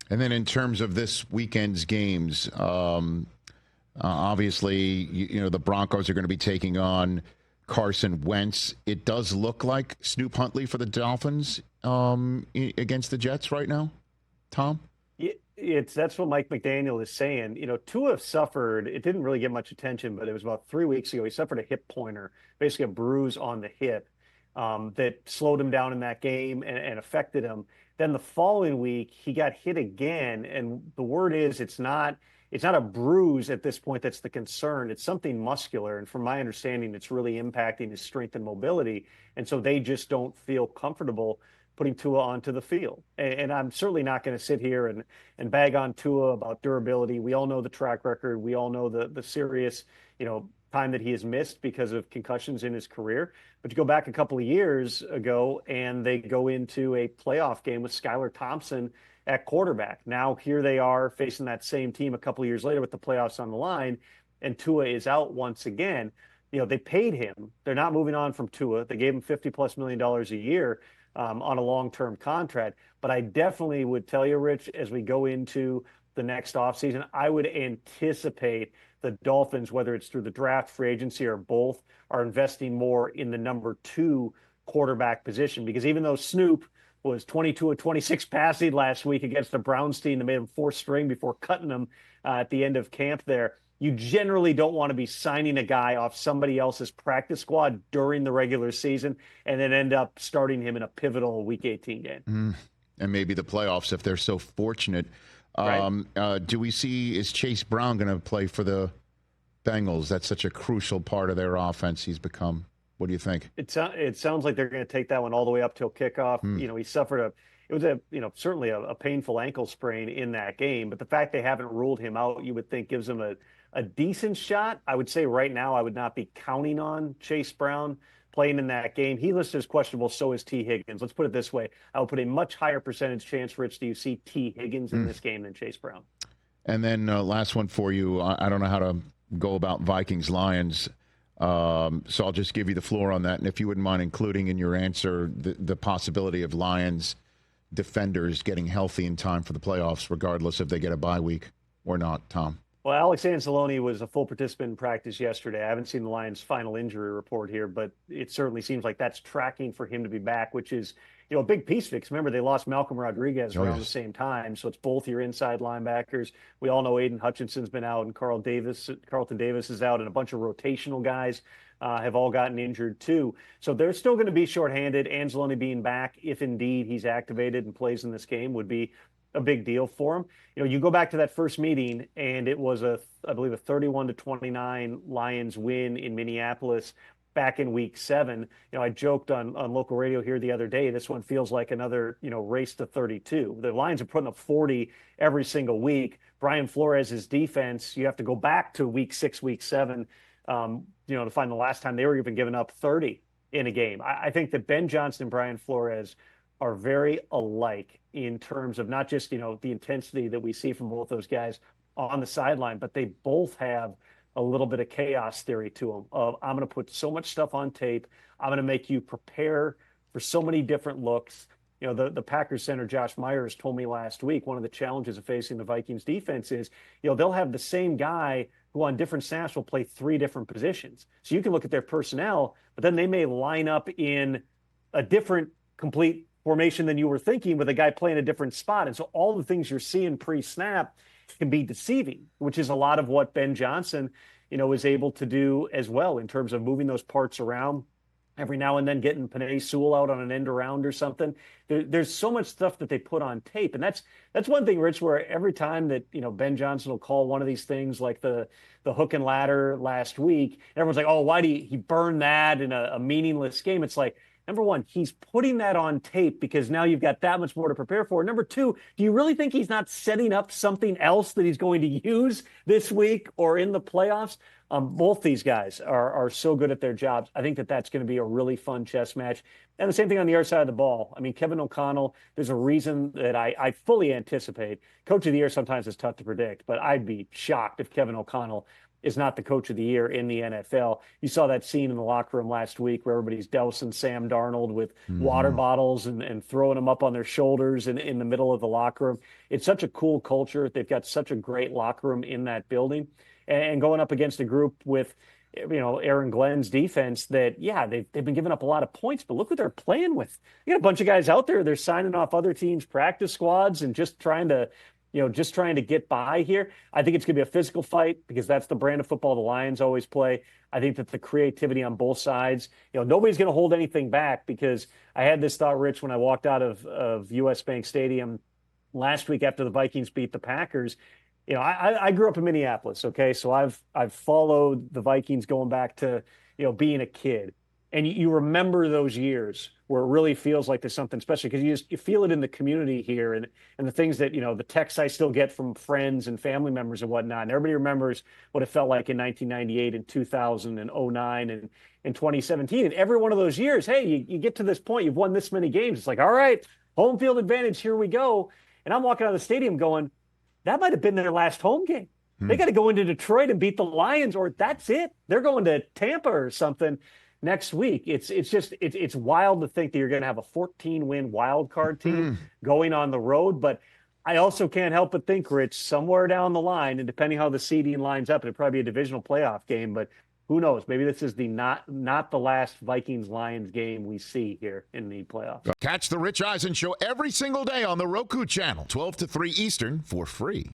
And then in terms of this weekend's games, obviously, the Broncos are going to be taking on Carson Wentz. It does look like Snoop Huntley for the Dolphins against the Jets right now, Tom? That's what Mike McDaniel is saying. Tua suffered, it didn't really get much attention, but it was about 3 weeks ago. He suffered a hip pointer, basically a bruise on the hip that slowed him down in that game and affected him. Then the following week, he got hit again. And the word is it's not a bruise at this point that's the concern. It's something muscular. And from my understanding, it's really impacting his strength and mobility. And so they just don't feel comfortable putting Tua onto the field. And I'm certainly not going to sit here and bag on Tua about durability. We all know the track record. We all know the serious, time that he has missed because of concussions in his career. But you go back a couple of years ago and they go into a playoff game with Skylar Thompson at quarterback. Now here they are facing that same team a couple of years later with the playoffs on the line, and Tua is out once again. They paid him. They're not moving on from Tua. They gave him $50+ million a year on a long-term contract. But I definitely would tell you, Rich, as we go into the next offseason, I would anticipate the Dolphins, whether it's through the draft, free agency, or both, are investing more in the number 2 quarterback position. Because even though Snoop was 22 of 26 passing last week against the Browns team that made him 4th string before cutting him at the end of camp there, you generally don't want to be signing a guy off somebody else's practice squad during the regular season and then end up starting him in a pivotal Week 18 game. And maybe the playoffs if they're so fortunate. Right. Do we see, is Chase Brown going to play for the Bengals? That's such a crucial part of their offense he's become. What do you think? It sounds like they're going to take that one all the way up till kickoff. He suffered certainly a painful ankle sprain in that game, but the fact they haven't ruled him out, you would think gives him a decent shot. I would say right now I would not be counting on Chase Brown playing in that game. He listed as questionable, so is T. Higgins. Let's put it this way. I would put a much higher percentage chance, Rich, do you see T. Higgins in this game than Chase Brown? And then last one for you. I don't know how to go about Vikings Lions, so I'll just give you the floor on that. And if you wouldn't mind including in your answer the possibility of Lions defenders getting healthy in time for the playoffs, regardless if they get a bye week or not, Tom. Well, Alex Anzalone was a full participant in practice yesterday. I haven't seen the Lions' final injury report here, but it certainly seems like that's tracking for him to be back, which is, a big piece fix. Remember, they lost Malcolm Rodriguez around the same time, so it's both your inside linebackers. We all know Aiden Hutchinson's been out, and Carlton Davis is out, and a bunch of rotational guys have all gotten injured too. So they're still going to be shorthanded. Anzalone being back, if indeed he's activated and plays in this game, would be a big deal for him. You go back to that first meeting and it was I believe a 31-29 Lions win in Minneapolis back in week 7. I joked on local radio here the other day, this one feels like another, race to 32. The Lions are putting up 40 every single week. Brian Flores' defense, you have to go back to week 6, week 7, to find the last time they were even giving up 30 in a game. I think that Ben Johnson and Brian Flores are very alike in terms of not just, the intensity that we see from both those guys on the sideline, but they both have a little bit of chaos theory to them of, I'm going to put so much stuff on tape. I'm going to make you prepare for so many different looks. The Packers center, Josh Myers, told me last week, one of the challenges of facing the Vikings defense is, they'll have the same guy who on different snaps will play 3 different positions. So you can look at their personnel, but then they may line up in a different complete formation than you were thinking with a guy playing a different spot. And so all the things you're seeing pre-snap can be deceiving, which is a lot of what Ben Johnson, is able to do as well in terms of moving those parts around every now and then, getting Penei Sewell out on an end around or something. There's so much stuff that they put on tape. And that's one thing, Rich, where every time that, Ben Johnson will call one of these things like the hook and ladder last week, everyone's like, oh, why do he burn that in a meaningless game? It's like, number one, he's putting that on tape because now you've got that much more to prepare for. Number two, do you really think he's not setting up something else that he's going to use this week or in the playoffs? Both these guys are so good at their jobs. I think that's going to be a really fun chess match. And the same thing on the other side of the ball. I mean, Kevin O'Connell, there's a reason that I fully anticipate. Coach of the Year sometimes is tough to predict, but I'd be shocked if Kevin O'Connell is not the coach of the year in the NFL. You saw that scene in the locker room last week where everybody's dousing Sam Darnold with water bottles and throwing them up on their shoulders in the middle of the locker room. It's such a cool culture. They've got such a great locker room in that building. And going up against a group with, Aaron Glenn's defense that, they've been giving up a lot of points, but look what they're playing with. You got a bunch of guys out there. They're signing off other teams' practice squads and just trying to get by here. I think it's going to be a physical fight because that's the brand of football the Lions always play. I think that the creativity on both sides, nobody's going to hold anything back, because I had this thought, Rich, when I walked out of US Bank Stadium last week after the Vikings beat the Packers. I grew up in Minneapolis, okay? So I've followed the Vikings going back to, being a kid. And you remember those years where it really feels like there's something special, because you feel it in the community here, and the things that, the texts I still get from friends and family members and whatnot. And everybody remembers what it felt like in 1998 and 2000 and 2009 and in 2017. And every one of those years, hey, you get to this point, you've won this many games. It's like, all right, home field advantage, here we go. And I'm walking out of the stadium going, that might have been their last home game. They got to go into Detroit and beat the Lions, or that's it. They're going to Tampa or something next week. It's wild to think that you're going to have a 14-win wild card team going on the road. But I also can't help but think, Rich, somewhere down the line, and depending how the seeding lines up, it'll probably be a divisional playoff game. But who knows? Maybe this is the not the last Vikings-Lions game we see here in the playoffs. Catch the Rich Eisen Show every single day on the Roku channel, 12 to 3 Eastern, for free.